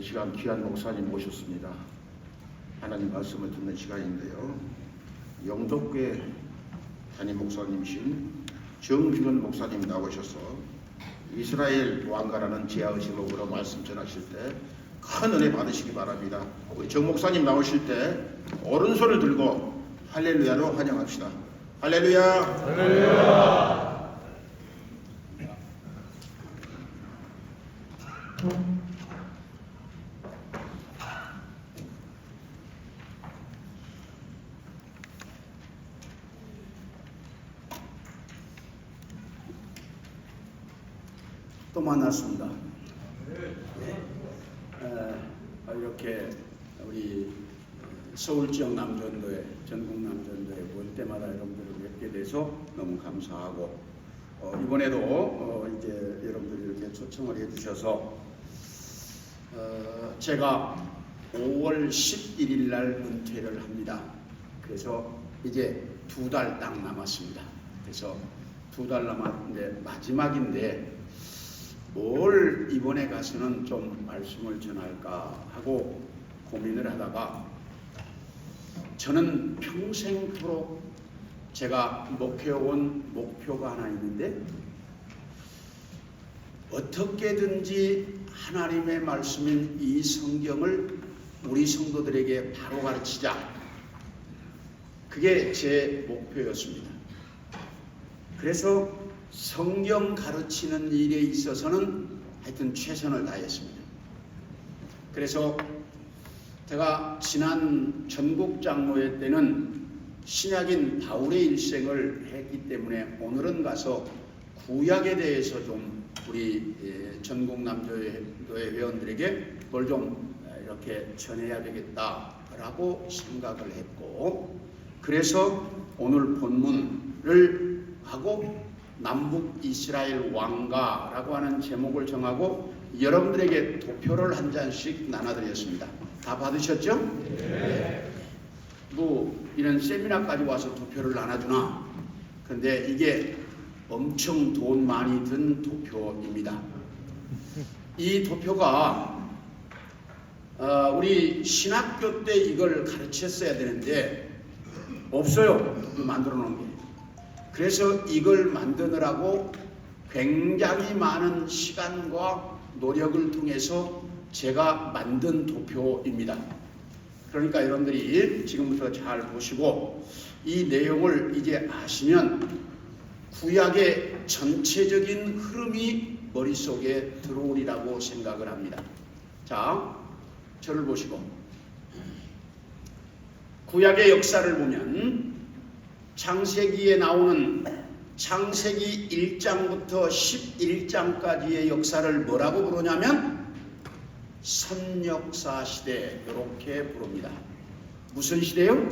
시간 귀한 목사님 모셨습니다. 하나님 말씀을 듣는 시간인데요. 영덕교회 담임 목사님이신 정중원 목사님 나오셔서 이스라엘 왕가라는 제야 제목으로 말씀 전하실 때 큰 은혜 받으시기 바랍니다. 우리 정 목사님 나오실 때 오른손을 들고 할렐루야로 환영합시다. 할렐루야. 할렐루야. 또 만났습니다. 이렇게 우리 서울 지역 남전도회, 전국 남전도회 볼 때마다 여러분들을 뵙게 돼서 너무 감사하고 이번에도 이제 여러분들이 이렇게 초청을 해주셔서 제가 5월 11일 날 은퇴를 합니다. 그래서 이제 2달 딱 남았습니다. 그래서 2달 남았는데 마지막인데 뭘 이번에 가서는 좀 말씀을 전할까 하고 고민을 하다가 저는 평생토록 제가 목표해온 목표가 하나 있는데 어떻게든지 하나님의 말씀인 이 성경을 우리 성도들에게 바로 가르치자. 그게 제 목표였습니다. 그래서 성경 가르치는 일에 있어서는 하여튼 최선을 다했습니다. 그래서 제가 지난 전국장로회 때는 신약인 바울의 일생을 했기 때문에 오늘은 가서 구약에 대해서 좀 우리 전국남조회 회원들에게 뭘 좀 이렇게 전해야 되겠다라고 생각을 했고, 그래서 오늘 본문을 하고 남북 이스라엘 왕가라고 하는 제목을 정하고 여러분들에게 도표를 한 잔씩 나눠드렸습니다. 다 받으셨죠? 네. 뭐 이런 세미나까지 와서 도표를 나눠주나? 근데 이게 엄청 돈 많이 든 도표입니다. 이 도표가 우리 신학교 때 이걸 가르쳤어야 되는데 없어요. 만들어 놓은 게. 그래서 이걸 만드느라고 굉장히 많은 시간과 노력을 통해서 제가 만든 도표입니다. 그러니까 여러분들이 지금부터 잘 보시고 이 내용을 이제 아시면 구약의 전체적인 흐름이 머릿속에 들어오리라고 생각을 합니다. 자, 저를 보시고 구약의 역사를 보면 창세기에 나오는 창세기 1장부터 11장까지의 역사를 뭐라고 부르냐면 선역사 시대 이렇게 부릅니다. 무슨 시대요?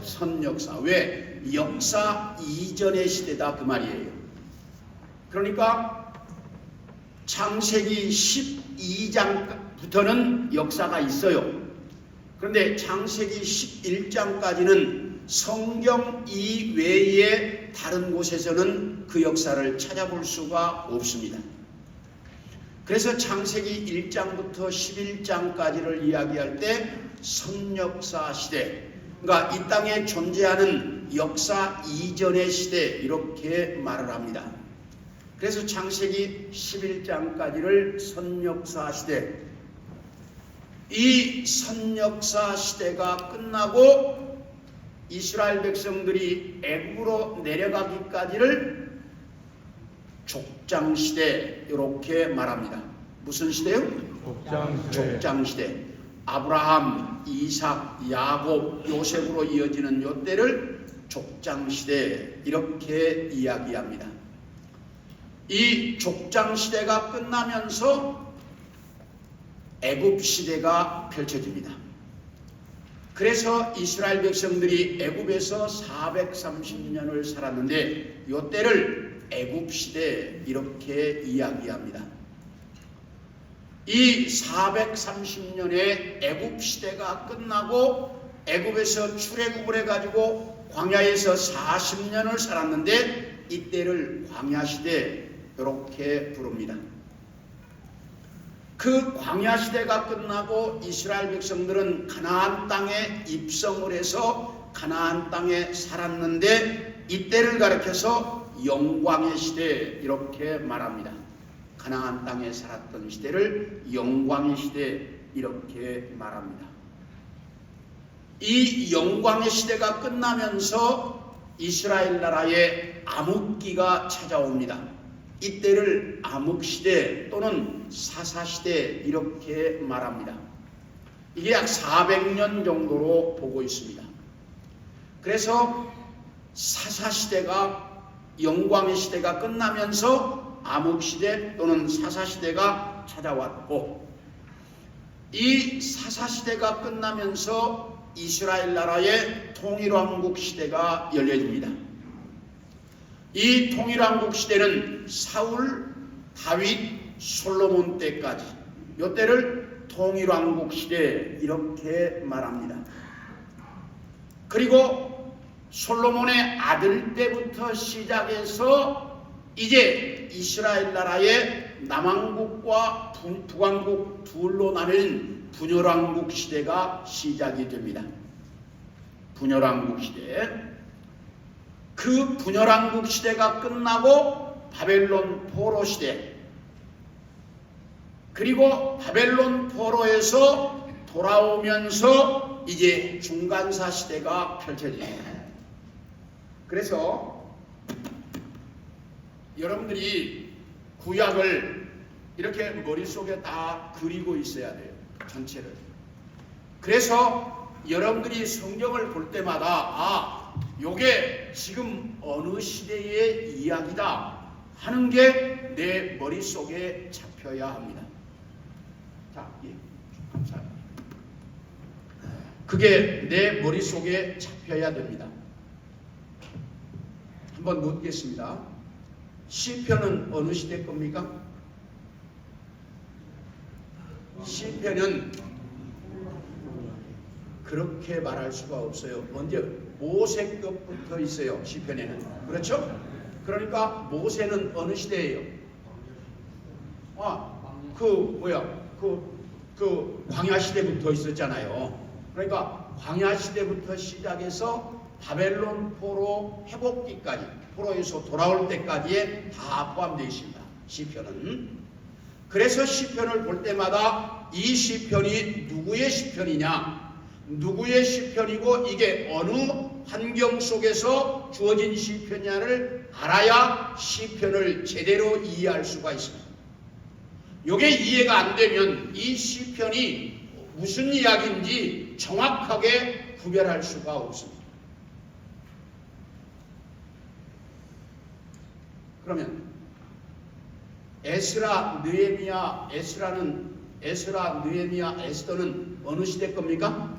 선역사. 왜? 역사 이전의 시대다 그 말이에요. 그러니까 창세기 12장부터는 역사가 있어요. 그런데 창세기 11장까지는 성경 이외에 다른 곳에서는 그 역사를 찾아볼 수가 없습니다. 그래서 창세기 1장부터 11장까지를 이야기할 때 선역사 시대, 그러니까 이 땅에 존재하는 역사 이전의 시대 이렇게 말을 합니다. 그래서 창세기 11장까지를 선역사 시대, 이 선역사 시대가 끝나고 이스라엘 백성들이 애굽으로 내려가기까지를 족장시대 이렇게 말합니다. 무슨 시대요? 족장시대. 아브라함, 이삭, 야곱, 요셉으로 이어지는 요 때를 족장시대 이렇게 이야기합니다. 이 족장시대가 끝나면서 애굽시대가 펼쳐집니다. 그래서 이스라엘 백성들이 애굽에서 430년을 살았는데 이 때를 애굽시대 이렇게 이야기합니다. 이 430년의 애굽시대가 끝나고 애굽에서 출애굽을 해가지고 광야에서 40년을 살았는데 이때를 광야시대 이렇게 부릅니다. 그 광야 시대가 끝나고 이스라엘 백성들은 가나안 땅에 입성을 해서 가나안 땅에 살았는데, 이때를 가리켜서 영광의 시대 이렇게 말합니다. 가나안 땅에 살았던 시대를 영광의 시대 이렇게 말합니다. 이 영광의 시대가 끝나면서 이스라엘 나라에 암흑기가 찾아옵니다. 이때를 암흑시대 또는 사사시대 이렇게 말합니다. 이게 약 400년 정도로 보고 있습니다. 그래서 사사시대가, 영광의 시대가 끝나면서 암흑시대 또는 사사시대가 찾아왔고, 이 사사시대가 끝나면서 이스라엘 나라의 통일왕국 시대가 열려집니다. 이 통일왕국 시대는 사울, 다윗, 솔로몬 때까지, 이때를 통일왕국 시대 이렇게 말합니다. 그리고 솔로몬의 아들 때부터 시작해서 이제 이스라엘 나라의 남왕국과 북왕국 둘로 나뉜 분열왕국 시대가 시작이 됩니다. 분열왕국 시대. 그 분열왕국 시대가 끝나고 바벨론 포로 시대, 그리고 바벨론 포로에서 돌아오면서 이제 중간사 시대가 펼쳐집니다. 그래서 여러분들이 구약을 이렇게 머릿속에 다 그리고 있어야 돼요. 전체를. 그래서 여러분들이 성경을 볼 때마다 요게 지금 어느 시대의 이야기다 하는 게 내 머릿속에 잡혀야 합니다. 자, 예, 감사합니다. 그게 내 머릿속에 잡혀야 됩니다. 한번 묻겠습니다. 시편은 어느 시대 겁니까? 시편은 그렇게 말할 수가 없어요. 먼저 모세급부터 있어요. 시편에는. 그렇죠? 그러니까 모세는 어느 시대예요? 그 광야 시대부터 있었잖아요. 그러니까 광야 시대부터 시작해서 바벨론 포로 회복기까지, 포로에서 돌아올 때까지에 다 포함되어 있습니다. 시편은. 그래서 시편을 볼 때마다 이 시편이 누구의 시편이냐, 누구의 시편이고 이게 어느 환경 속에서 주어진 시편이냐를 알아야 시편을 제대로 이해할 수가 있습니다. 이게 이해가 안 되면 이 시편이 무슨 이야기인지 정확하게 구별할 수가 없습니다. 그러면 에스라, 느헤미야, 에스라, 느헤미야, 에스더는 어느 시대 겁니까?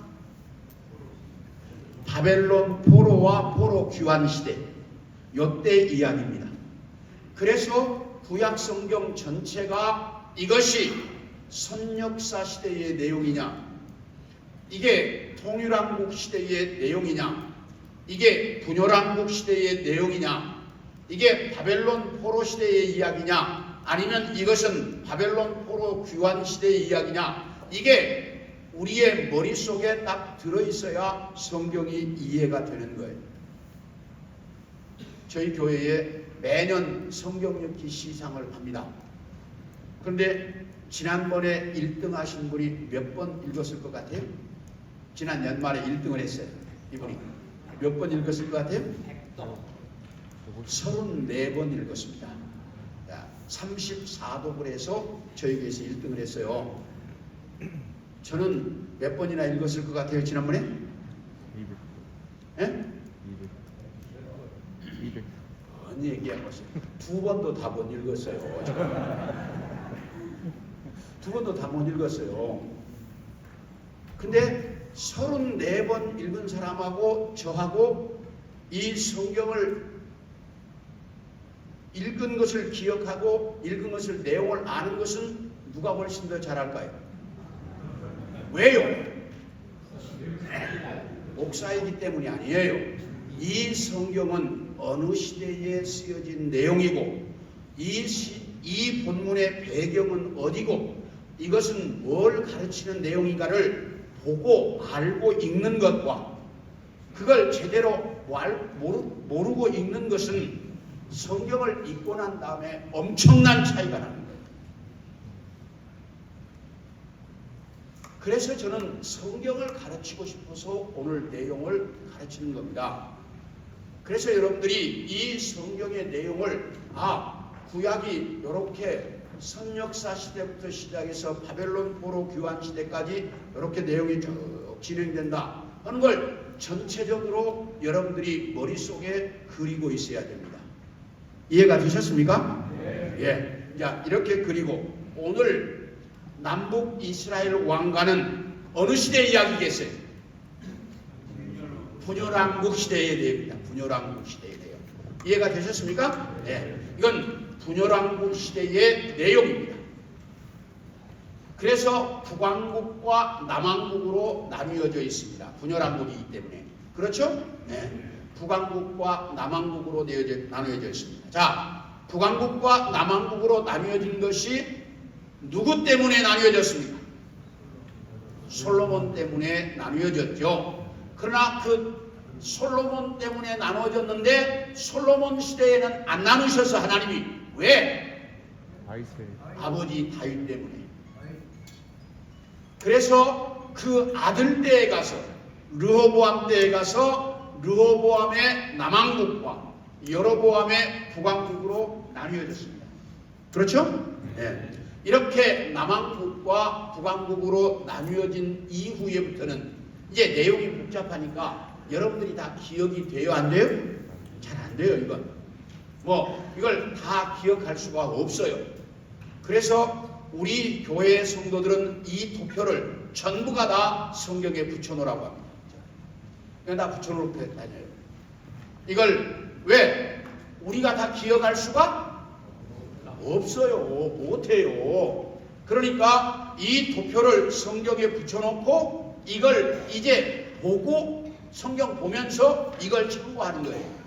바벨론 포로와 포로 귀환 시대, 요때 이야기입니다. 그래서 구약 성경 전체가 이것이 선역사 시대의 내용이냐, 이게 통일왕국 시대의 내용이냐, 이게 분열왕국 시대의 내용이냐, 이게 바벨론 포로 시대의 이야기냐, 아니면 이것은 바벨론 포로 귀환 시대의 이야기냐, 이게 우리의 머릿속에 딱 들어있어야 성경이 이해가 되는 거예요. 저희 교회에 매년 성경 읽기 시상을 합니다. 그런데 지난번에 1등 하신 분이 몇 번 읽었을 것 같아요? 지난 연말에 1등을 했어요. 이분이 몇 번 읽었을 것 같아요? 34번 읽었습니다. 34독을 해서 저희 교회에서 1등을 했어요. 저는 몇 번이나 읽었을 것 같아요, 지난번에? 200. 예? 200. 언니 얘기해보세요. 2번도 다 못 읽었어요. 두 번도 다 못 읽었어요. 근데 34번 읽은 사람하고 저하고 이 성경을 읽은 것을 기억하고 읽은 것을 내용을 아는 것은 누가 훨씬 더 잘할까요? 왜요? 목사이기 때문이 아니에요. 이 성경은 어느 시대에 쓰여진 내용이고 이 본문의 배경은 어디고 이것은 뭘 가르치는 내용인가를 보고 알고 읽는 것과 그걸 제대로 모르고 읽는 것은 성경을 읽고 난 다음에 엄청난 차이가 나는 거예요. 그래서 저는 성경을 가르치고 싶어서 오늘 내용을 가르치는 겁니다. 그래서 여러분들이 이 성경의 내용을 구약이 이렇게 선역사 시대부터 시작해서 바벨론 포로 교환 시대까지 이렇게 내용이 쭉 진행된다 하는 걸 전체적으로 여러분들이 머릿속에 그리고 있어야 됩니다. 이해가 되셨습니까? 네. 예. 자, 이렇게 그리고 오늘 남북 이스라엘 왕가는 어느 시대 이야기겠어요? 분열왕국 시대에 대해입니다. 분열왕국 시대에 대해. 이해가 되셨습니까? 네. 이건 분열왕국 시대의 내용입니다. 그래서 북왕국과 남왕국으로 나뉘어져 있습니다. 분열왕국이기 때문에. 그렇죠? 네. 북왕국과 남왕국으로 나뉘어져 있습니다. 자, 북왕국과 남왕국으로 나뉘어진 것이 누구 때문에 나뉘어졌습니까? 솔로몬 때문에 나뉘어졌죠. 그러나 그 솔로몬 때문에 나눠졌는데 솔로몬 시대에는 안 나누셔서 하나님이 왜? 아버지 다윗 때문에. 그래서 그 아들 때에 가서 르호보암 때에 가서 르호보암의 남왕국과 여로보암의 북왕국으로 나뉘어졌습니다. 그렇죠? 네. 이렇게 남왕국과 북왕국으로 나뉘어진 이후에부터는 이제 내용이 복잡하니까 여러분들이 다 기억이 돼요? 안 돼요? 잘 안 돼요, 이건. 이걸 다 기억할 수가 없어요. 그래서 우리 교회 성도들은 이 도표를 전부가 다 성경에 붙여놓으라고 합니다. 그냥 다 붙여놓고 다녀요. 이걸 왜? 우리가 다 기억할 수가 없어요. 못해요. 그러니까 이 도표를 성경에 붙여놓고 이걸 이제 보고 성경 보면서 이걸 참고하는 거예요.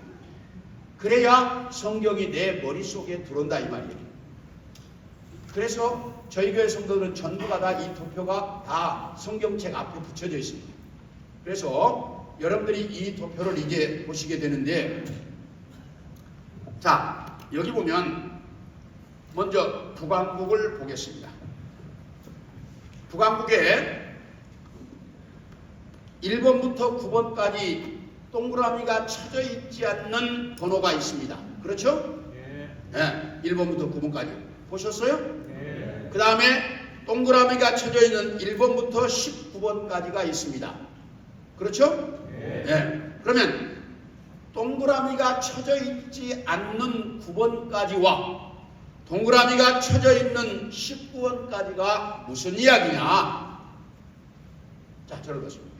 그래야 성경이 내 머릿속에 들어온다 이 말이에요. 그래서 저희 교회 성도들은 전부가 다 이 도표가 다 성경책 앞에 붙여져 있습니다. 그래서 여러분들이 이 도표를 이제 보시게 되는데, 자, 여기 보면 먼저 북왕국을 보겠습니다. 북왕국에 1번부터 9번까지 동그라미가 쳐져 있지 않는 번호가 있습니다. 그렇죠? 네. 1번부터 9번까지. 보셨어요? 네. 그 다음에 동그라미가 쳐져 있는 1번부터 19번까지가 있습니다. 그렇죠? 네. 네. 그러면 동그라미가 쳐져 있지 않는 9번까지와 동그라미가 쳐져 있는 19번까지가 무슨 이야기냐? 자, 저를 보십니다.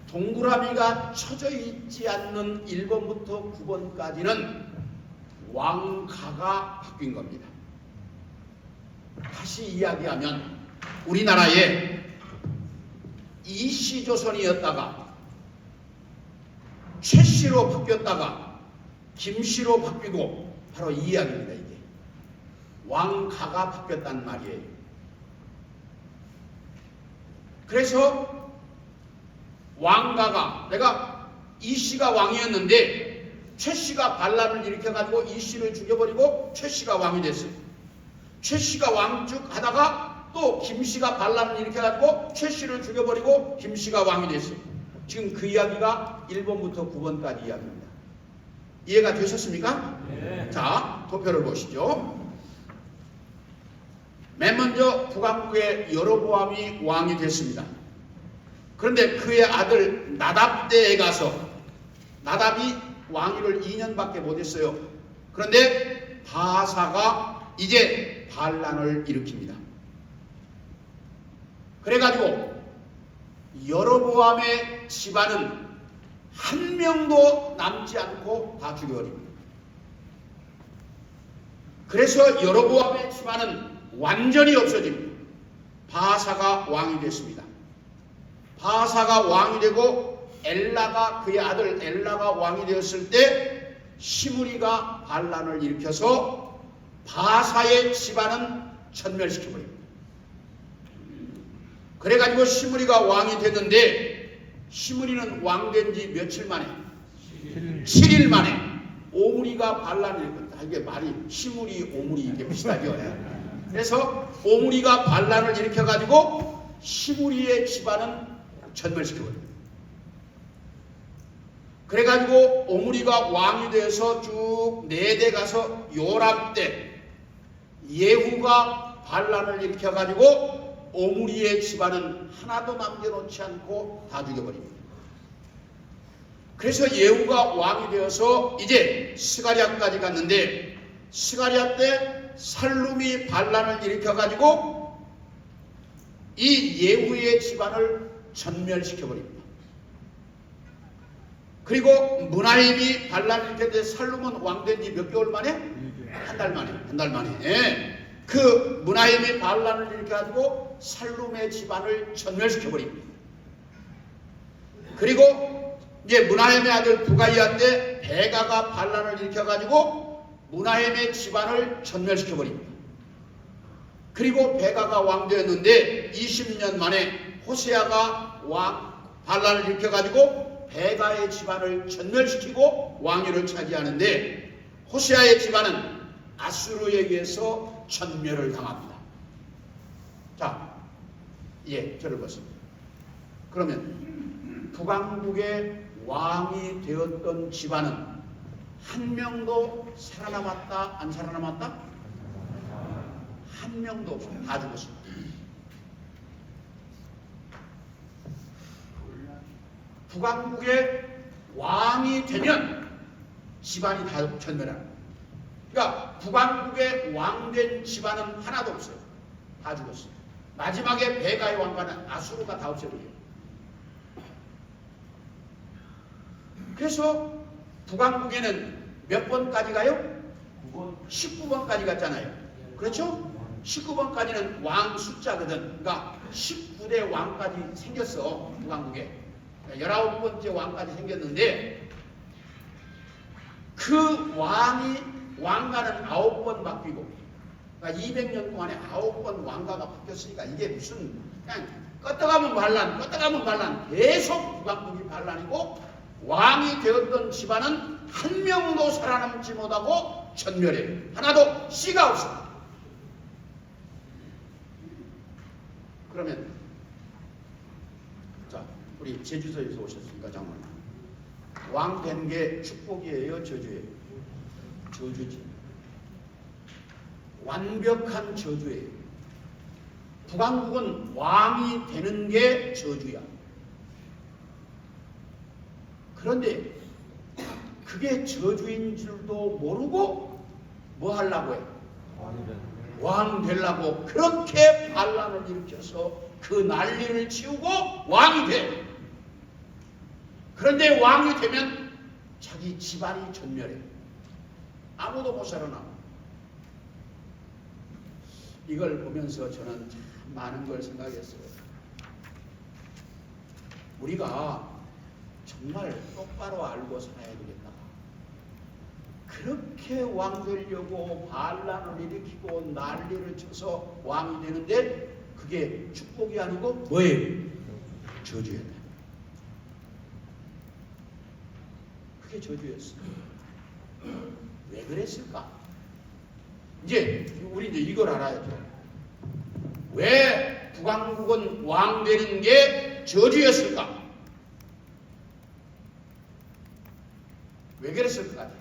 동그라미가 쳐져 있지 않는 1번부터 9번까지는 왕가가 바뀐 겁니다. 다시 이야기하면 우리나라에 이씨조선이었다가 최씨로 바뀌었다가 김씨로 바뀌고 바로 이 이야기입니다. 이게 왕가가 바뀌었단 말이에요. 그래서 왕가가 내가 이씨가 왕이었는데 최씨가 반란을 일으켜가지고 이씨를 죽여버리고 최씨가 왕이 됐어요. 최씨가 왕쭉 하다가 또 김씨가 반란을 일으켜가지고 최씨를 죽여버리고 김씨가 왕이 됐어요. 지금 그 이야기가 1번부터 9번까지 이야기입니다. 이해가 되셨습니까? 네. 자, 도표를 보시죠. 맨 먼저 북왕국의 여로보암이 왕이 됐습니다. 그런데 그의 아들 나답 때에 가서 나답이 왕위를 2년밖에 못했어요. 그런데 바사가 이제 반란을 일으킵니다. 그래가지고 여로보암의 집안은 한 명도 남지 않고 다 죽여버립니다. 그래서 여로보암의 집안은 완전히 없어집니다. 바사가 왕이 됐습니다. 바사가 왕이 되고 엘라가 그의 아들 엘라가 왕이 되었을 때 시므리가 반란을 일으켜서 바사의 집안은 전멸시켜버립니다. 그래가지고 시므리가 왕이 됐는데 시므리는 왕된 지 며칠 만에 7일 만에 오므리가 반란을, 이게 말이 시므리 오므리 이게 비슷하죠. 그래서 오므리가 반란을 일으켜가지고 시므리의 집안은 전멸시켜버립니다. 그래가지고 오므리가 왕이 돼서 쭉 내대 가서 요람 때 예후가 반란을 일으켜가지고 오므리의 집안은 하나도 남겨놓지 않고 다 죽여버립니다. 그래서 예후가 왕이 되어서 이제 스가랴까지 갔는데 스가랴 때 살룸이 반란을 일으켜가지고 이 예후의 집안을 전멸시켜버립니다. 그리고 므나헴이 반란을 일으켰는데 살룸은 왕된 지 몇 개월 만에? 한 달 만에. 예. 그 므나헴이 반란을 일으켜가지고 살룸의 집안을 전멸시켜버립니다. 그리고 이제 므나헴의 아들 부가이아 때 베가가 반란을 일으켜가지고 므나헴의 집안을 전멸시켜버립니다. 그리고 베가가 왕되었는데 20년 만에 호세아가 반란을 일으켜가지고 베가의 집안을 전멸시키고 왕위를 차지하는데 호세아의 집안은 아수르에 의해서 전멸을 당합니다. 자, 저를 보십니다. 그러면 북왕국의 왕이 되었던 집안은 한 명도 살아남았다? 안 살아남았다? 한 명도 없어요. 다 죽었습니다. 북왕국의 왕이 되면 집안이 다 전멸합니다. 그러니까 북왕국의 왕된 집안은 하나도 없어요. 다 죽었어요. 마지막에 베가의 왕가는 아수르가 다 없애버려요. 그래서 북왕국에는 몇 번까지 가요? 19번까지 갔잖아요. 그렇죠? 19번까지는 왕 숫자거든. 그러니까 19대 왕까지 생겼어. 북왕국에 19번째 왕까지 생겼는데 그 왕가는 9번 바뀌고, 그러니까 200년 동안에 9번 왕가가 바뀌었으니까 이게 무슨 그냥 껐다가면 반란, 계속 북왕국이 반란이고 왕이 되었던 집안은 한 명도 살아남지 못하고 전멸해요. 하나도 씨가 없어. 그러면 자, 우리 제주도에서 오셨으니까 장모님, 왕 된 게 축복이에요, 저주예요? 저주지. 완벽한 저주예요. 북왕국은 왕이 되는 게 저주야. 그런데 그게 저주인 줄도 모르고 뭐 하려고 해? 왕 되려고 그렇게 반란을 일으켜서 그 난리를 치우고 왕이 돼. 그런데 왕이 되면 자기 집안이 전멸해. 아무도 못 살아남아. 이걸 보면서 저는 참 많은 걸 생각했어요. 우리가 정말 똑바로 알고 살아야 되겠다. 그렇게 왕 되려고 반란을 일으키고 난리를 쳐서 왕이 되는데 그게 축복이 아니고 뭐예요? 저주였다. 그게 저주였어요. 왜 그랬을까? 우리 이걸 알아야죠. 왜 북왕국은 왕 되는 게 저주였을까? 왜 그랬을 것 같아요?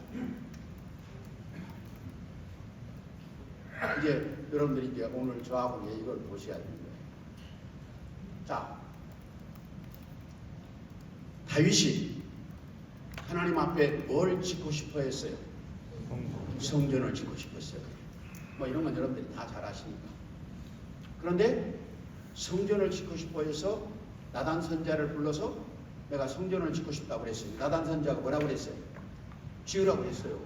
여러분들이 오늘 저하고 이걸 보셔야 되는 거예요. 자, 다윗이 하나님 앞에 뭘 짓고 싶어 했어요? 성전을 짓고 싶었어요. 뭐 이런 건 여러분들이 다 잘 아시니까. 그런데 성전을 짓고 싶어 해서 나단 선지자를 불러서 내가 성전을 짓고 싶다고 그랬어요. 나단 선지자가 뭐라고 그랬어요? 지으라고 그랬어요.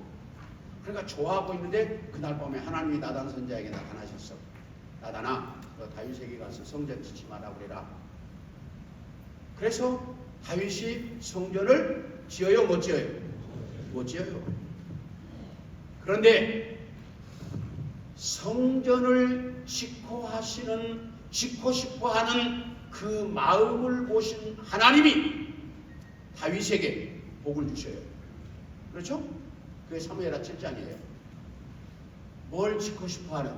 그러니까 좋아하고 있는데 그날 밤에 하나님이 나단 선지자에게 나타나셨어. 나단아, 너 다윗에게 가서 성전 짓지 마라 그래라. 그래서 다윗이 성전을 지어요, 못 지어요? 못 지어요. 그런데 성전을 짓고 싶어 하는 그 마음을 보신 하나님이 다윗에게 복을 주셔요. 그렇죠? 그게 사무엘하 7장이에요. 뭘 짓고 싶어 하는,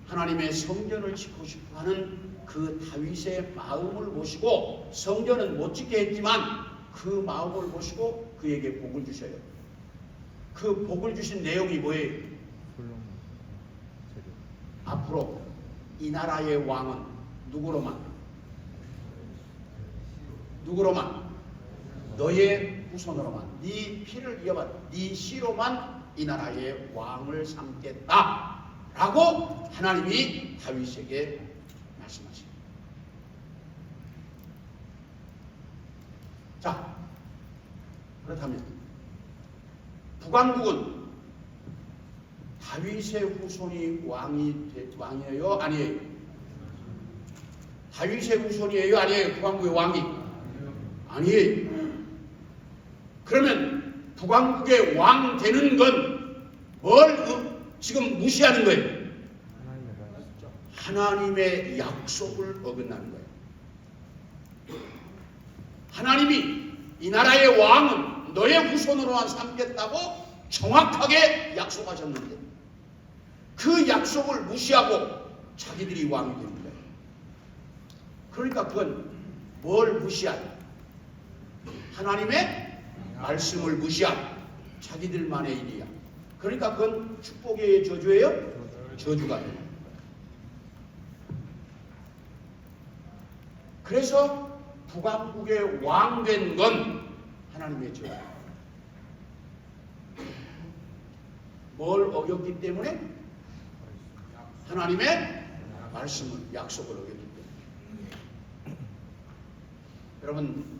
하나님의 성전을 짓고 싶어 하는 그 다윗의 마음을 보시고, 성전은 못 짓게 했지만 그 마음을 보시고 그에게 복을 주셔요. 그 복을 주신 내용이 뭐예요? 앞으로 이 나라의 왕은 누구로만? 너의 후손으로만, 네 피를 이어받, 네 씨로만 이 나라의 왕을 삼겠다 라고 하나님이 다윗에게 말씀하십니다. 자, 그렇다면 북왕국은 다윗의 후손이 왕이에요? 아니에요? 다윗의 후손이에요? 아니에요? 북왕국의 왕이? 아니에요. 그러면 북왕국의 왕 되는 건 뭘 지금 무시하는 거예요? 하나님의 약속을 어긋나는 거예요. 하나님이 이 나라의 왕은 너의 후손으로만 삼겠다고 정확하게 약속하셨는데 그 약속을 무시하고 자기들이 왕이 되는 거예요. 그러니까 그건 뭘 무시한? 하나님의 말씀을 무시한 자기들만의 일이야. 그러니까 그건 축복이에요? 저주예요? 저주가 돼요. 그래서 북왕국의 왕 된 건 하나님의 저주. 뭘 어겼기 때문에? 하나님의 말씀을, 약속을 어겼기 때문에. 여러분,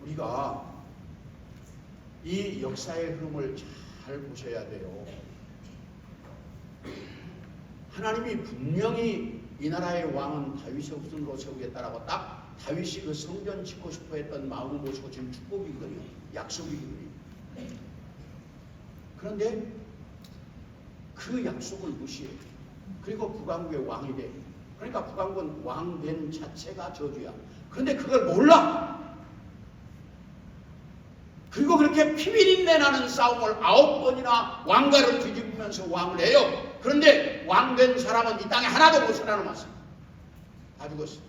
우리가 이 역사의 흐름을 잘 보셔야 돼요. 하나님이 분명히 이 나라의 왕은 다윗의 후손으로 세우겠다라고 딱 다윗이 그 성전 짓고 싶어 했던 마음을 보시고 지금 축복이거든요. 약속이거든요. 그런데 그 약속을 무시해. 그리고 북왕국의 왕이 돼. 그러니까 북왕국은 왕된 자체가 저주야. 그런데 그걸 몰라. 그리고 그렇게 피비린내 나는 싸움을 9번이나 왕가를 뒤집으면서 왕을 해요. 그런데 왕된 사람은 이 땅에 하나도 못 살아남았어요. 다 죽었어요.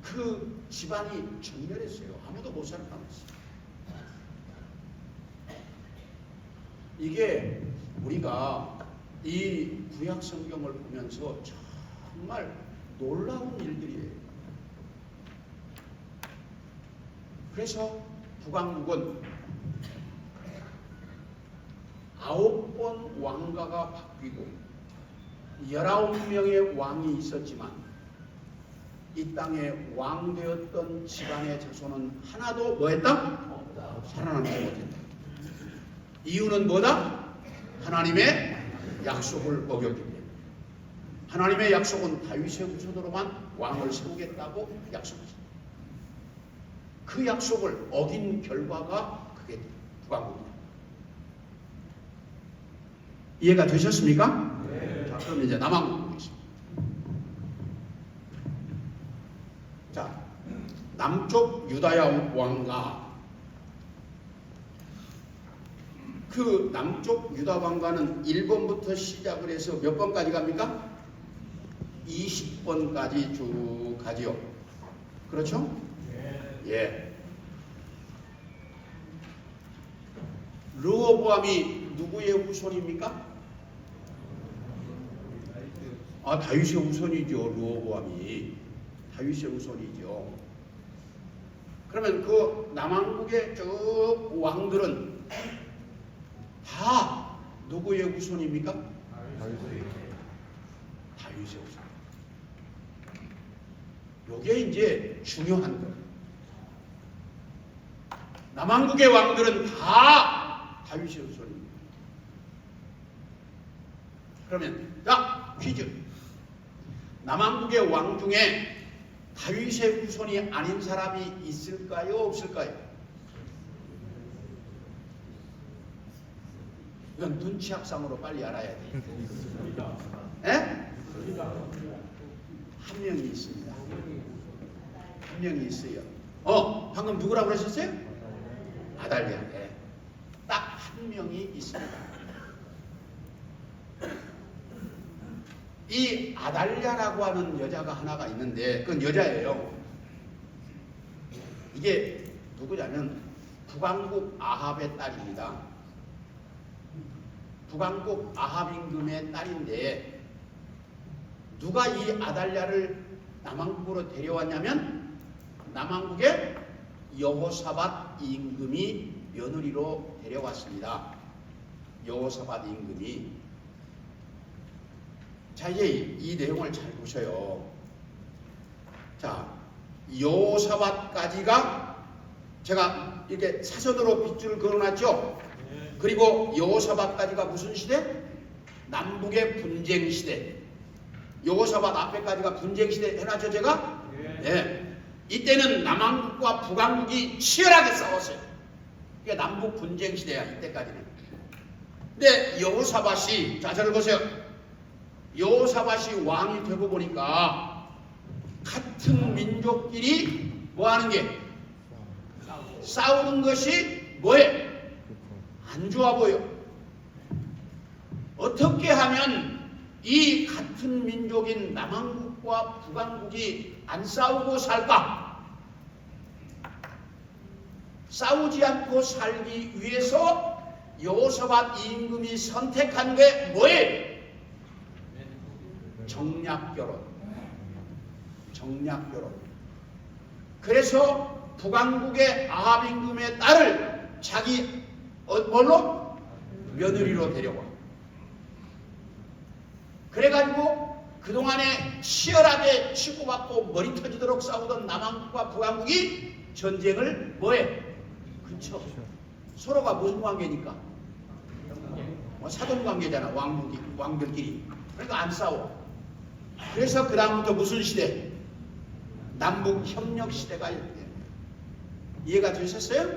그 집안이 전멸했어요. 아무도 못 살아남았어요. 이게 우리가 이 구약 성경을 보면서 정말 놀라운 일들이에요. 그래서 북왕국은 9번 왕가가 바뀌고 19명의 왕이 있었지만 이 땅에 왕 되었던 집안의 자손은 하나도 뭐했다? 살아남지 못했다. 이유는 뭐다? 하나님의 약속을 어겼기 때문에. 하나님의 약속은 다윗의 후손으로만 왕을 세우겠다고 약속했습니다. 그 약속을 어긴 결과가 그게 북왕국입니다. 이해가 되셨습니까? 네. 자, 그럼 이제 남왕국 보겠습니다. 자, 남쪽 유다야 왕가. 그 남쪽 유다 왕가는 1번부터 시작을 해서 몇 번까지 갑니까? 20번까지 쭉 가지요. 그렇죠? 예. 르호보암이 누구의 후손입니까? 다윗의 후손이죠. 르호보암이 다윗의 후손이죠. 그러면 그 남왕국의 쭉 왕들은 다 누구의 후손입니까? 다윗의 후손. 요게 이제 중요한 거예요. 남왕국의 왕들은 다 다윗의 후손입니다. 그러면 자, 퀴즈. 남왕국의 왕 중에 다윗의 후손이 아닌 사람이 있을까요? 없을까요? 이건 눈치학상으로 빨리 알아야 돼. 예? 한 명이 있습니다. 한 명이 있어요. 방금 누구라고 그러셨어요? 아달랴. 예. 딱 한 명이 있습니다. 이 아달랴라고 하는 여자가 하나가 있는데 그건 여자예요. 이게 누구냐면 북왕국 아합의 딸입니다. 북왕국 아합 임금의 딸인데 누가 이 아달랴를 남왕국으로 데려왔냐면 남왕국의 여호사밧 임금이 며느리로 데려왔습니다. 여호사밧 임금이. 자, 이제 이 내용을 잘 보셔요. 자, 여호사밧까지가 제가 이렇게 사선으로 빗줄을 그어놨죠. 그리고 여호사밧까지가 무슨 시대? 남북의 분쟁 시대. 여호사밧 앞에까지가 분쟁 시대 해놨죠, 제가? 네. 이때는 남왕국과 북왕국이 치열하게 싸웠어요. 이게 남북 분쟁 시대야, 이때까지는. 근데 여호사밧이, 자, 저를 보세요. 여호사밧이 왕이 되고 보니까 같은 민족끼리 뭐 하는 게? 싸우는 것이 뭐예요? 안 좋아 보여. 어떻게 하면 이 같은 민족인 남왕국과 북왕국이 안 싸우고 살까? 싸우지 않고 살기 위해서 여호사밧 임금이 선택한 게 뭐예요? 정략결혼. 정략결혼. 그래서 북왕국의 아합 임금의 딸을 자기 뭘로? 며느리로 데려와. 그래가지고 그동안에 치열하게 치고받고 머리 터지도록 싸우던 남왕국과 북왕국이 전쟁을 뭐해? 그쵸. 서로가 무슨 관계니까? 사돈 관계잖아. 왕들끼리. 그러니까 안 싸워. 그래서 그 다음부터 무슨 시대? 남북 협력 시대가 이렇게. 이해가 되셨어요?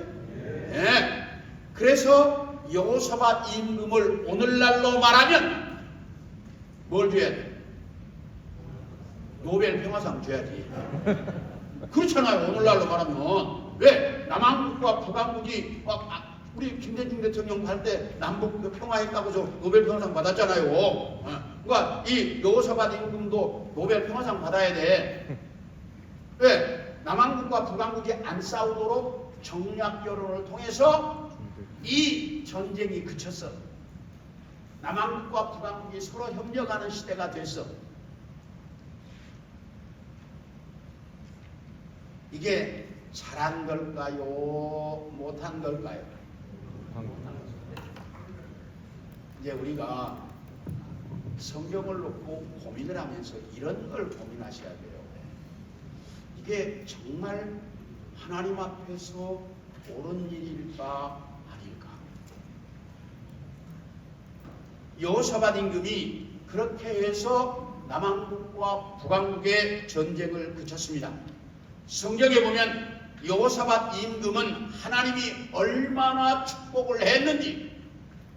네. 그래서 여호사밧 임금을 오늘날로 말하면 뭘 줘야 돼? 노벨 평화상 줘야지. 그렇잖아요. 오늘날로 말하면. 왜? 남한국과 북한국이 우리 김대중 대통령 할 때 남북 평화했다고 저 노벨 평화상 받았잖아요. 그러니까 이 여호사밧 임금도 노벨 평화상 받아야 돼. 왜? 남한국과 북한국이 안 싸우도록 정략결혼을 통해서 이 전쟁이 그쳤어. 남한국과 북한국이 서로 협력하는 시대가 됐어. 이게 잘한 걸까요? 못한 걸까요? 이제 우리가 성경을 놓고 고민을 하면서 이런 걸 고민하셔야 돼요. 이게 정말 하나님 앞에서 옳은 일일까 아닐까? 여호사밧 임금이 그렇게 해서 남한국과 북한국의 전쟁을 그쳤습니다. 성경에 보면 여호사밧 임금은 하나님이 얼마나 축복을 했는지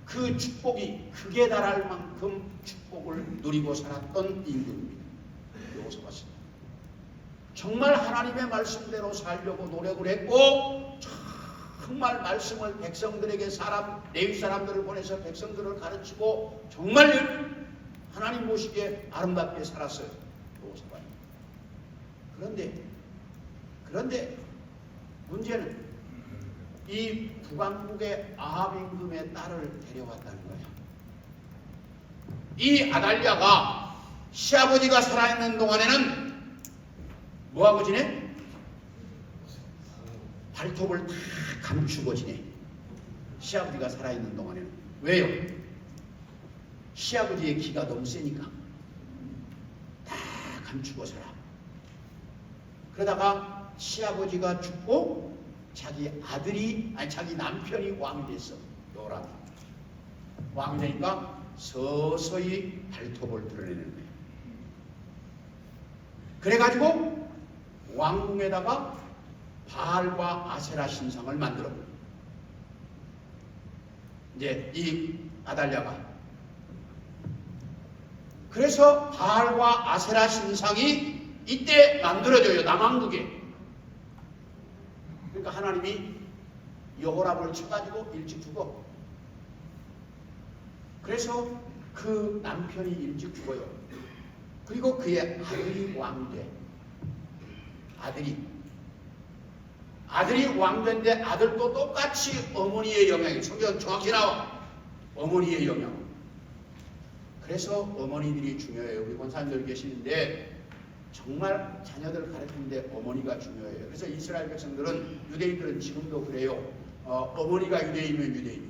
그 축복이 극에 달할 만큼 축복을 누리고 살았던 임금입니다. 여호사밧은 정말 하나님의 말씀대로 살려고 노력을 했고 정말 말씀을 백성들에게 레위 사람들을 보내서 백성들을 가르치고 정말 하나님 보시기에 아름답게 살았어요. 여호사밧이. 그런데 문제는 이 북왕국의 아합 임금의 딸을 데려왔다는 거야. 이 아달랴가 시아버지가 살아있는 동안에는 뭐하고 지내? 발톱을 다 감추고 지내. 시아버지가 살아있는 동안에는. 왜요? 시아버지의 기가 너무 세니까 다 감추고 살아. 그러다가 시아버지가 죽고 자기 남편이 왕이 됐어. 요람. 왕이 되니까 서서히 발톱을 드러내는 거예요. 그래가지고 왕궁에다가 바알과 아세라 신상을 만들어. 이제 이 아달랴가. 그래서 바알과 아세라 신상이 이때 만들어져요. 남왕국에. 그러니까 하나님이 여호람을 쳐가지고 일찍 죽어. 그래서 그 남편이 일찍 죽어요. 그리고 그의 아들이 왕이 돼. 아들이 왕된데 아들도 똑같이 어머니의 영향이 성경 정확히 나와. 어머니의 영향. 그래서 어머니들이 중요해요. 우리 권사님들 계시는데 정말 자녀들 가르치는데 어머니가 중요해요. 그래서 이스라엘 백성들은 유대인들은 지금도 그래요. 어머니가 유대인이면 유대인이,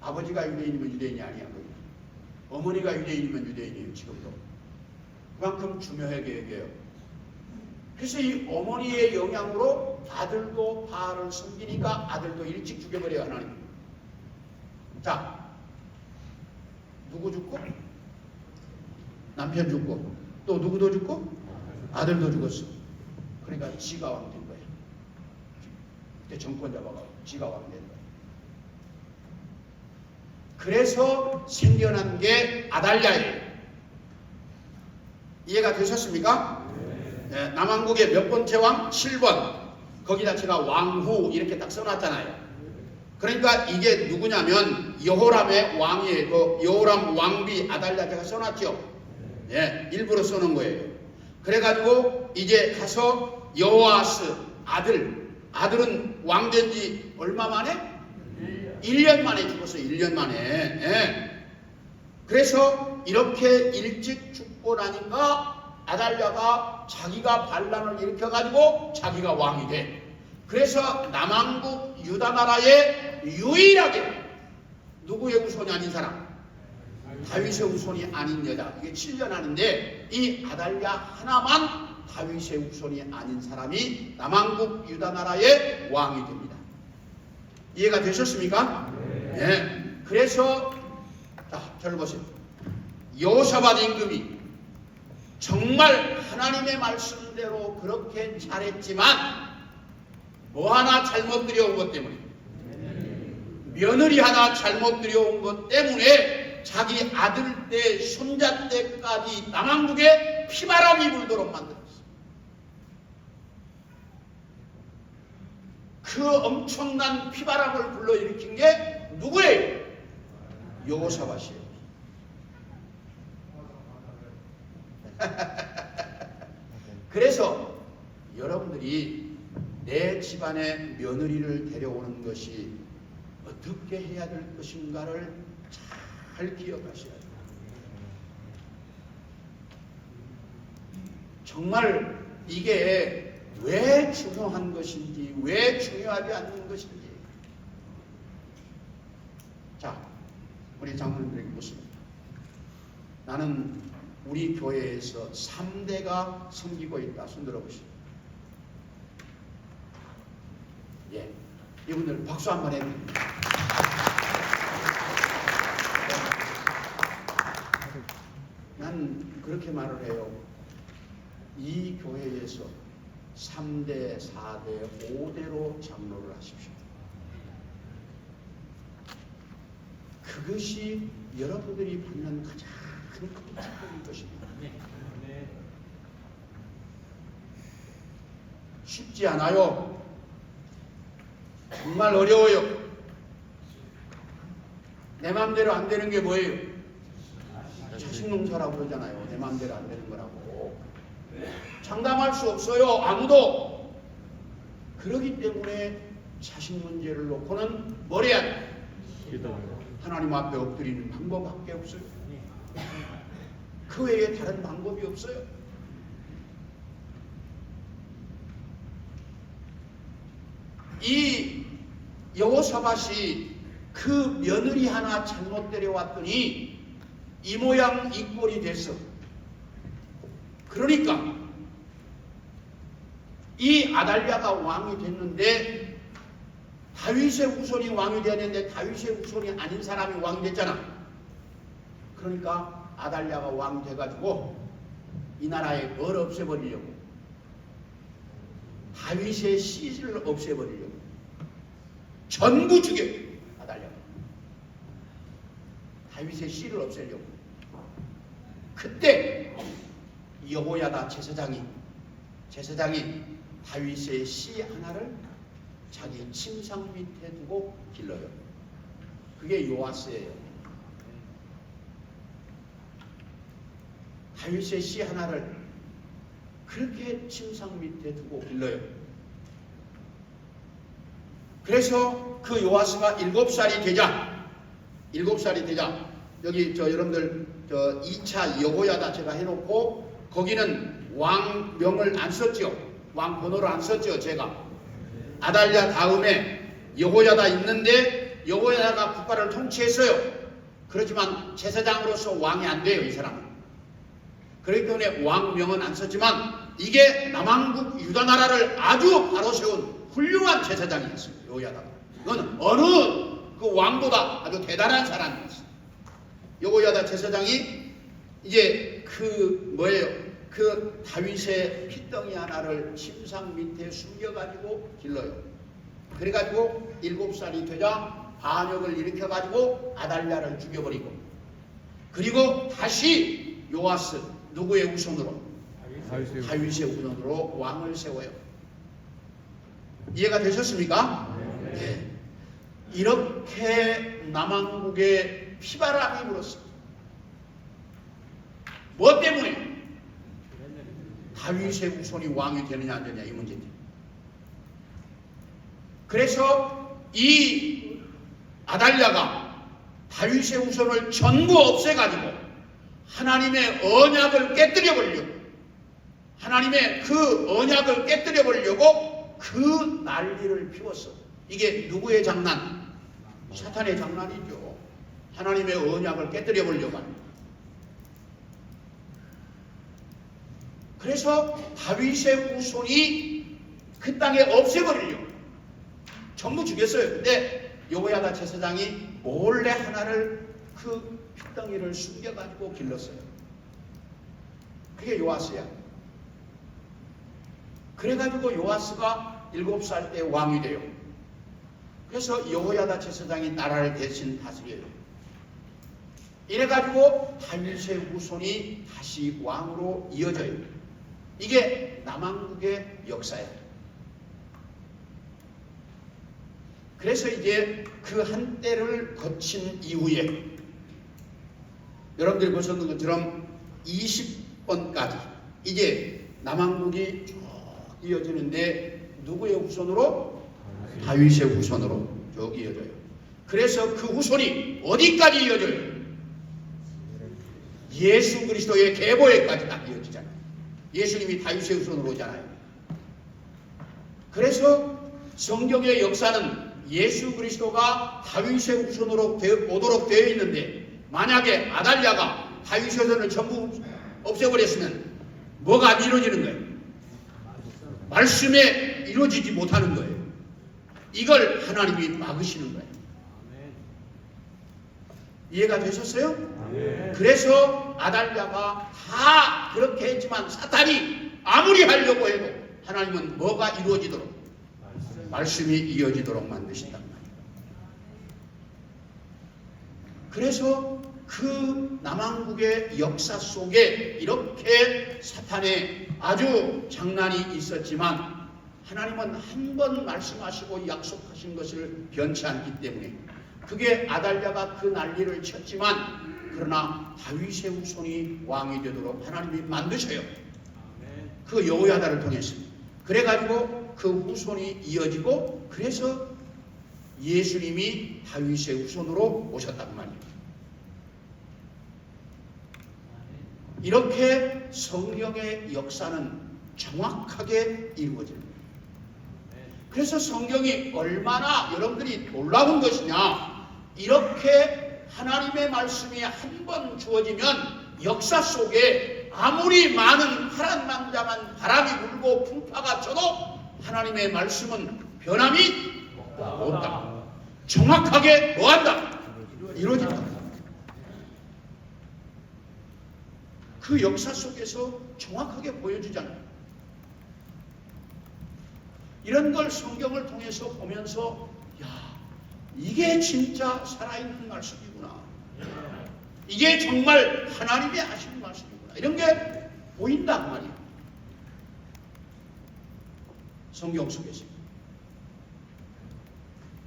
아버지가 유대인이면 유대인이 아니야. 어머니가 유대인이면 유대인이에요. 지금도. 그만큼 중요하게 얘기해요. 그래서 이 어머니의 영향으로 아들도 바알을 섬기니까 아들도 일찍 죽여버려요. 하나님. 자, 누구 죽고? 남편 죽고 또 누구도 죽고? 아들도 죽었어. 그러니까 지가 왕 된 거야. 그때 정권 잡아가 지가 왕 된 거야. 그래서 생겨난 게 아달랴예요. 이해가 되셨습니까? 네, 남왕국의 몇 번째 왕? 7번. 거기다 제가 왕후 이렇게 딱 써놨잖아요. 그러니까 이게 누구냐면 여호람의 왕이에요. 그 여호람 왕비 아달랴 제가 써놨죠. 예, 일부러 써놓은 거예요. 그래가지고 이제 가서 여호아스 아들은 왕된 지 얼마 만에? 1년 만에 죽었어요. 1년 만에. 예. 그래서 이렇게 일찍 죽고 나니까 아달랴가 자기가 반란을 일으켜가지고 자기가 왕이 돼. 그래서 남왕국 유다 나라에 유일하게 누구의 후손이 아닌 사람? 다윗의 후손이 아닌 여자. 이게 7년 하는데 이 아달랴 하나만 다윗의 후손이 아닌 사람이 남왕국 유다 나라의 왕이 됩니다. 이해가 되셨습니까? 네. 그래서 자, 저를 보세요. 여호사밧 임금이 정말 하나님의 말씀대로 그렇게 잘했지만 뭐 하나 잘못 들여온 것 때문에, 며느리 하나 잘못 들여온 것 때문에 자기 아들 때 손자 때까지 남왕국에 피바람이 불도록 만들었어. 그 엄청난 피바람을 불러일으킨 게 누구예요? 여호사밧이에요. 그래서 여러분들이 내 집안에 며느리를 데려오는 것이 어떻게 해야 될 것인가를 잘 기억하셔야 돼요. 정말 이게 왜 중요한 것인지, 왜 중요하지 않는 것인지. 자, 우리 장로님들에게 묻습니다. 나는 우리 교회에서 3대가 섬기고 있다. 손 들어보시죠. 예, 이분들 박수 한번 해드립니다. 난 그렇게 말을 해요. 이 교회에서 3대, 4대, 5대로 장로를 하십시오. 그것이 여러분들이 받는 가장 큰 축복인 것입니다. 쉽지 않아요. 정말 어려워요. 내 마음대로 안 되는 게 뭐예요? 자식 농사라고 그러잖아요. 내 마음대로 안 되는 거라고. 장담할 수 없어요. 아무도. 그러기 때문에 자식 문제를 놓고는 뭘 해야 돼? 하나님 앞에 엎드리는 방법밖에 없어요. 그 외에 다른 방법이 없어요. 이 여호사밧이 그 며느리 하나 잘못 데려왔더니 이 모양 이 꼴이 됐어. 그러니까 이 아달랴가 왕이 됐는데 다윗의 후손이 왕이 되었는데 다윗의 후손이 아닌 사람이 왕이 됐잖아. 그러니까 아달랴가 왕이 돼가지고 이 나라에 뭘 없애버리려고, 다윗의 씨를 없애버리려고 전부 죽여. 아달랴가. 다윗의 씨를 없애려고. 그때 여호야다 제사장이 다윗의 씨 하나를 자기 침상 밑에 두고 길러요. 그게 요아스예요. 다윗의 씨 하나를 그렇게 침상 밑에 두고 길러요. 그래서 그 요아스가 7살이 되자 여기 여러분들 2차 여호야다 제가 해놓고 거기는 왕명을 안 썼죠. 왕 번호를 안 썼죠. 제가 아달랴 다음에 여호야다 있는데 여호야다가 국가를 통치했어요. 그렇지만 제사장으로서 왕이 안 돼요. 이 사람은. 그렇기 때문에 왕명은 안 썼지만 이게 남왕국 유다 나라를 아주 바로 세운 훌륭한 제사장이었어요. 여호야다가. 이건 어느 그 왕보다 아주 대단한 사람이었어요. 여호야다 제사장이 이제 그 다윗의 핏덩이 하나를 침상 밑에 숨겨가지고 길러요. 그래가지고 7살이 되자 반역을 일으켜가지고 아달랴를 죽여버리고, 그리고 다시 요아스 누구의 후손으로? 다윗의 후손으로 왕을 세워요. 이해가 되셨습니까? 네. 이렇게 남왕국의 피바람이 불었습니다. 뭐 때문에? 다윗의 후손이 왕이 되느냐 안 되느냐 이 문제입니다. 그래서 이 아달랴가 다윗의 후손을 전부 없애가지고 하나님의 언약을 깨뜨려 버리려고 그 난리를 피웠어. 이게 누구의 장난? 사탄의 장난이죠. 하나님의 언약을 깨뜨려 버리려고 합니다. 그래서 다윗의 후손이 그 땅에 없애버리려고 전부 죽였어요. 근데 여호야다 제사장이 몰래 하나를 그 핏덩이를 숨겨가지고 길렀어요. 그게 요아스야. 그래가지고 요아스가 7살 때 왕이 돼요. 그래서 여호야다 제사장이 나라를 대신 다스려요. 이래가지고 다윗의 후손이 다시 왕으로 이어져요. 이게 남왕국의 역사예요. 그래서 이제 그 한때를 거친 이후에 여러분들이 보셨던 것처럼 20번까지 이제 남왕국이 쭉 이어지는데 누구의 후손으로? 다윗의 후손으로 쭉 이어져요. 그래서 그 후손이 어디까지 이어져요? 예수 그리스도의 계보에까지 딱 이어지잖아요. 예수님이 다윗의 후손으로 오잖아요. 그래서 성경의 역사는 예수 그리스도가 다윗의 후손으로 오도록 되어 있는데, 만약에 아달랴가 다윗의 후손을 전부 없애버렸으면 뭐가 안 이루어지는 거예요? 말씀에 이루어지지 못하는 거예요. 이걸 하나님이 막으시는 거예요. 이해가 되셨어요? 그래서 아달랴가 다 그렇게 했지만 사탄이 아무리 하려고 해도 하나님은 뭐가 이루어지도록? 말씀이 이어지도록 만드신단 말이에요. 그래서 그 남왕국의 역사 속에 이렇게 사탄의 아주 장난이 있었지만 하나님은 한 번 말씀하시고 약속하신 것을 변치 않기 때문에, 그게 아달랴가 그 난리를 쳤지만 그러나 다윗의 후손이 왕이 되도록 하나님이 만드셔요. 그 여호야다를 통해서. 그래가지고 그 후손이 이어지고, 그래서 예수님이 다윗의 후손으로 오셨단 말이에요. 이렇게 성경의 역사는 정확하게 이루어집니다. 그래서 성경이 얼마나 여러분들이 놀라운 것이냐, 이렇게 하나님의 말씀이 한 번 주어지면 역사 속에 아무리 많은 파란망장한 바람이 불고 풍파가 쳐도 하나님의 말씀은 변함이 없다. 정확하게 뭐한다? 이루어진다. 그 역사 속에서 정확하게 보여주잖아요. 이런 걸 성경을 통해서 보면서, 야, 이게 진짜 살아있는 말씀이구나. 이게 정말 하나님의 하시는 말씀이구나. 이런 게 보인단 말이에요. 성경 속에서.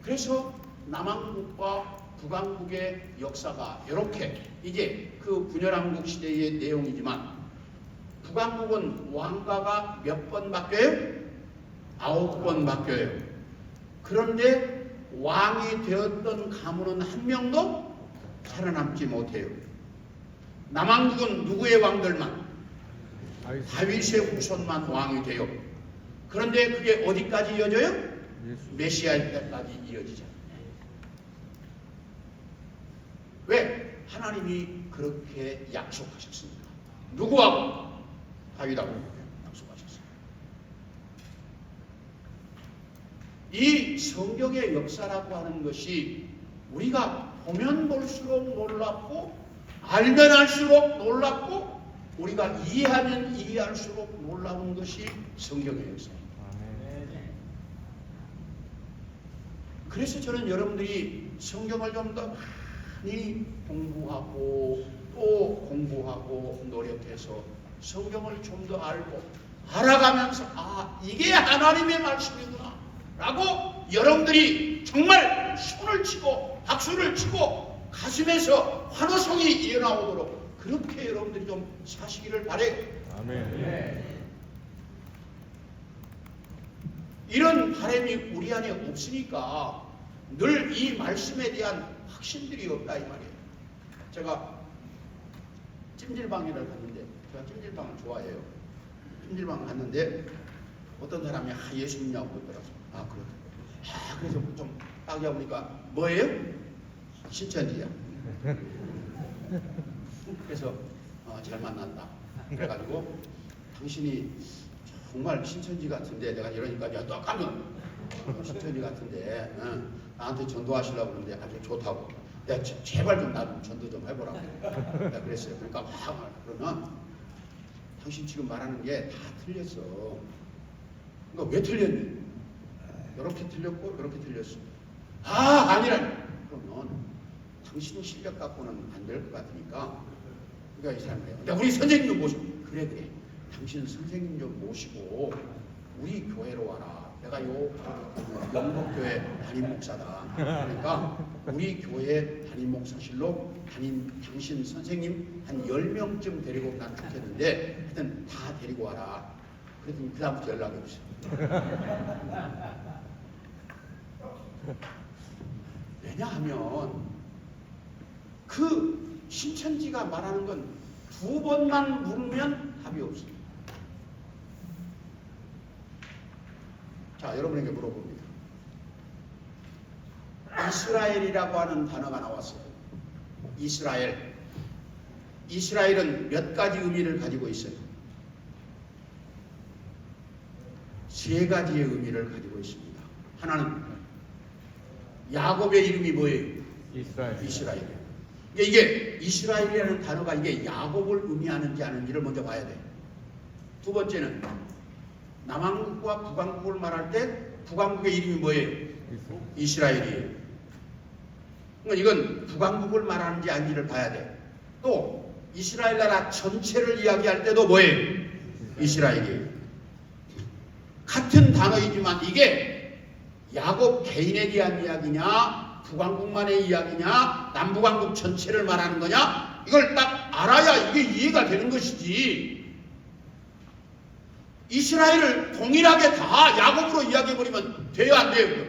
그래서 남한국과 북한국의 역사가 이렇게 이게 그 분열왕국 시대의 내용이지만 북한국은 왕가가 몇 번 바뀌어요? 9번 바뀌어요. 그런데 왕이 되었던 가문은 한 명도 살아남지 못해요. 남한국은 누구의 왕들만? 다윗의 후손만 왕이 돼요. 그런데 그게 어디까지 이어져요? 메시아의 때까지 이어지잖아요. 왜? 하나님이 그렇게 약속하셨습니다. 누구하고? 다윗하고 약속하셨어요. 이 성경의 역사라고 하는 것이 우리가 보면 볼수록 놀랍고 알면 알수록 놀랍고 우리가 이해하면 이해할수록 놀라운 것이 성경의 역사입니다. 그래서 저는 여러분들이 성경을 좀 더 많이 공부하고 또 공부하고 노력해서 성경을 좀 더 알고 알아가면서 아 이게 하나님의 말씀이구나 라고 여러분들이 정말 손을 치고 박수를 치고 가슴에서 환호성이 이어나오도록 그렇게 여러분들이 좀 사시기를 바라요. 아멘. 이런 바람이 우리 안에 없으니까 늘 이 말씀에 대한 확신들이 없다 이 말이에요. 제가 찜질방을 갔는데 제가 찜질방을 좋아해요. 찜질방 갔는데 어떤 사람이 예수 믿냐고 그러더라고요. 아 그렇다. 그래서 좀 따져 보니까 뭐예요? 신천지야. 그래서 잘 만났다. 그래가지고 당신이 정말 신천지 같은데 내가 이러니까 야 또 가면 신천지 같은데 나한테 전도하시려고 그러는데 아주 좋다고. 야 제발 좀 나 좀 전도 좀 해보라고. 내가 그랬어요. 그러니까 막 그러면 당신 지금 말하는 게 다 틀렸어. 그러니까 왜 틀렸니? 이렇게 틀렸고 이렇게 틀렸어. 아니라 그러면 당신 실력 갖고는 안 될 것 같으니까 그러니까 이 사람이 내가 우리 선생님 좀 모시고 그래 당신 선생님 좀 모시고 우리 교회로 와라. 내가 영국교회 담임 목사다. 그러니까 우리 교회 담임 목사실로 당신 선생님 한 10명쯤 데리고 오면 좋겠는데 하여튼 다 데리고 와라. 그랬더니 그 다음부터 연락이 없어요. 왜냐하면 그 신천지가 말하는 건 2번만 물으면 답이 없어요. 자, 여러분에게 물어봅니다. 이스라엘이라고 하는 단어가 나왔어요. 이스라엘은 몇 가지 의미를 가지고 있어요. 3가지의 의미를 가지고 있습니다. 하나는 야곱의 이름이 뭐예요? 이스라엘. 이게 이스라엘이라는 단어가 이게 야곱을 의미하는지 아닌지를 먼저 봐야 돼. 두 번째는 남한국과 북한국을 말할 때 북한국의 이름이 뭐예요? 이스라엘이에요. 그러니까 이건 북한국을 말하는지 아닌지를 봐야 돼. 또 이스라엘 나라 전체를 이야기할 때도 뭐예요? 이스라엘이에요. 같은 단어이지만 이게 야곱 개인에 대한 이야기냐 북한국만의 이야기냐 남북한국 전체를 말하는 거냐 이걸 딱 알아야 이게 이해가 되는 것이지. 이스라엘을 동일하게 다 야곱으로 이야기해버리면 돼요 안 돼요?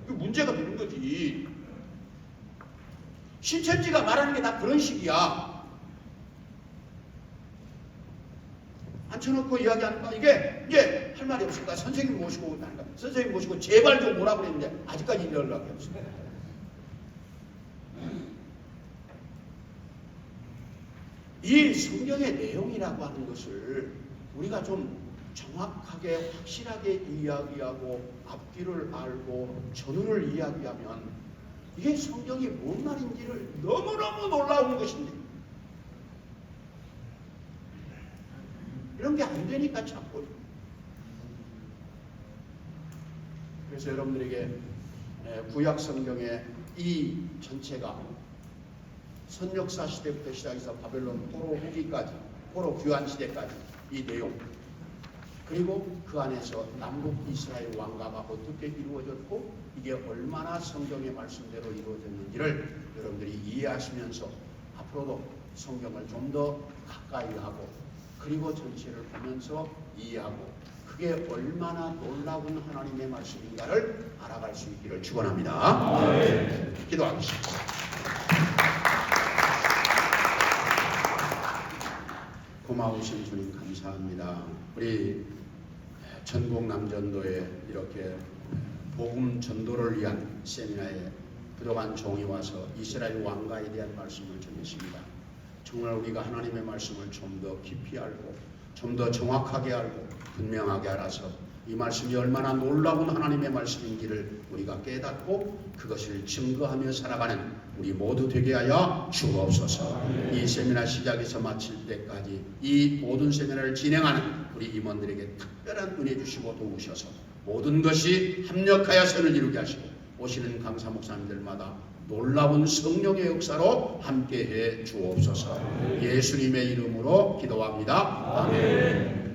그 문제가 되는 거지. 신천지가 말하는 게 다 그런 식이야. 앉혀놓고 이야기하니까 이게 이제 할 말이 없으니까 선생님 모시고 나니까 선생님 모시고 제발 좀 오라고 그랬는데 아직까지 연락이 없습니다. 이 성경의 내용이라고 하는 것을 우리가 좀 정확하게 확실하게 이야기하고 앞뒤를 알고 전후를 이야기하면 이게 성경이 뭔 말인지를 너무너무 놀라운 것인데 이런 게 안 되니까 자꾸. 그래서 여러분들에게 구약 성경의 이 전체가 선역사 시대부터 시작해서 바벨론 포로 후기까지, 포로 귀환 시대까지 이 내용, 그리고 그 안에서 남북 이스라엘 왕가가 어떻게 이루어졌고 이게 얼마나 성경의 말씀대로 이루어졌는지를 여러분들이 이해하시면서 앞으로도 성경을 좀 더 가까이 하고 그리고 전체를 보면서 이해하고 그게 얼마나 놀라운 하나님의 말씀인가를 알아갈 수 있기를 축원합니다. 기도하겠습니다. 고마우신 주님 감사합니다. 우리 전국 남전도에 이렇게 복음 전도를 위한 세미나에 그동안 종이 와서 이스라엘 왕가에 대한 말씀을 전했습니다. 정말 우리가 하나님의 말씀을 좀 더 깊이 알고 좀 더 정확하게 알고 분명하게 알아서 이 말씀이 얼마나 놀라운 하나님의 말씀인지를 우리가 깨닫고 그것을 증거하며 살아가는 우리 모두 되게 하여 주옵소서. 이 세미나 시작에서 마칠 때까지 이 모든 세미나를 진행하는 우리 임원들에게 특별한 은혜 주시고 도우셔서 모든 것이 합력하여 선을 이루게 하시고 오시는 강사 목사님들마다 놀라운 성령의 역사로 함께해 주옵소서. 예수님의 이름으로 기도합니다. 아멘.